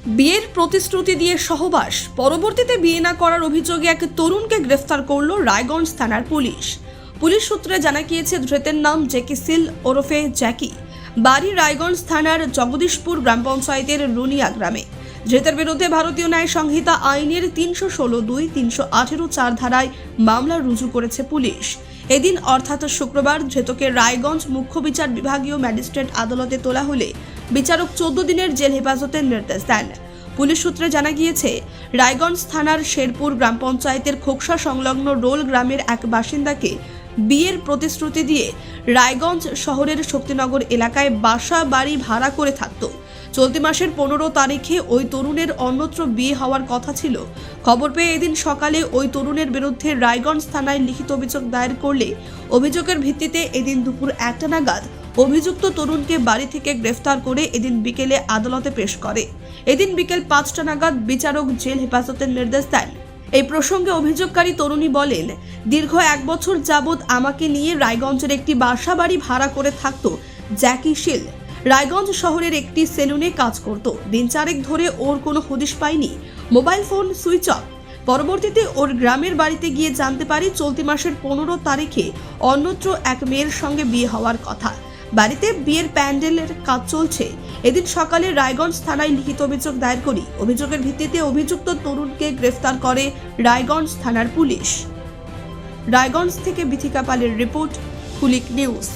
বিয়ের প্রতিশ্রুতি দিয়ে সহবাস, পরবর্তীতে বিয়ে না করার অভিযোগে এক তরুণকে গ্রেফতার করল রায়গঞ্জ থানার পুলিশ। পুলিশ সূত্রে জানা গিয়েছে, ধৃতের নাম জ্যাকি সিল ওরফে জ্যাকি, বাড়ি রায়গঞ্জ থানার জগদীশপুর গ্রাম পঞ্চায়েতের রুনিয়া গ্রামে। ধৃতের বিরুদ্ধে ভারতীয় ন্যায় সংহিতা আইনের 316(2), 318(4) ধারায় মামলা রুজু করেছে পুলিশ। এদিন অর্থাৎ শুক্রবার ধৃতকে রায়গঞ্জ মুখ্য বিচার বিভাগীয় ম্যাজিস্ট্রেট আদালতে তোলা হলে বিচারক 14 দিনের জেল হেফাজতের নির্দেশ দেন। পুলিশ সূত্রে জানা গিয়েছে, রায়গঞ্জ থানার শেরপুর গ্রাম পঞ্চায়েতের খোকসা সংলগ্ন রোল গ্রামের এক বাসিন্দাকে বিয়ের প্রতিশ্রুতি দিয়ে রায়গঞ্জ শহরের শক্তিনগর এলাকায় বাসা বাড়ি ভাড়া করে থাকত। চলতি মাসের 15 তারিখে ওই তরুণের অন্যত্র বিয়ে হওয়ার কথা ছিল। খবর পেয়ে এদিন সকালে ওই তরুণের বিরুদ্ধে রায়গঞ্জ থানায় লিখিত অভিযোগ দায়ের করলে অভিযোগের ভিত্তিতে এদিন দুপুর 1টা নাগাদ অভিযুক্ত তরুণকে বাড়ি থেকে গ্রেফতার করে এদিন বিকেলে আদালতে পেশ করে। এদিন বিকেল 5টা নাগাদ বিচারক জেল হেফাজতের নির্দেশ দেন। এই প্রসঙ্গে অভিযোগকারী তরুণী বলেন, দীর্ঘ 1 বছর যাবৎ আমাকে নিয়ে রায়গঞ্জের একটি বাসা বাড়ি ভাড়া করে থাকত জ্যাকি সিল। রায়গঞ্জ শহরের একটি সেলুনে কাজ করত। দিন 4 ধরে ওর কোনো হদিশ পাইনি, মোবাইল ফোন সুইচ অফ। পরবর্তীতে ওর গ্রামের বাড়িতে গিয়ে জানতে পারি চলতি মাসের 15 তারিখে অন্যত্র এক মেয়ের সঙ্গে বিয়ে হওয়ার কথা। বাড়িতে বিয়ের প্যান্ডেলের কাজ চলছে। এদিন সকালে রায়গঞ্জ থানায় লিখিত অভিযোগ দায়ের করি। অভিযোগের ভিত্তিতে অভিযুক্ত তরুণকে গ্রেফতার করে রায়গঞ্জ থানার পুলিশ। রায়গঞ্জ থেকে বিথিকা পালের রিপোর্ট, কুলিক নিউজ।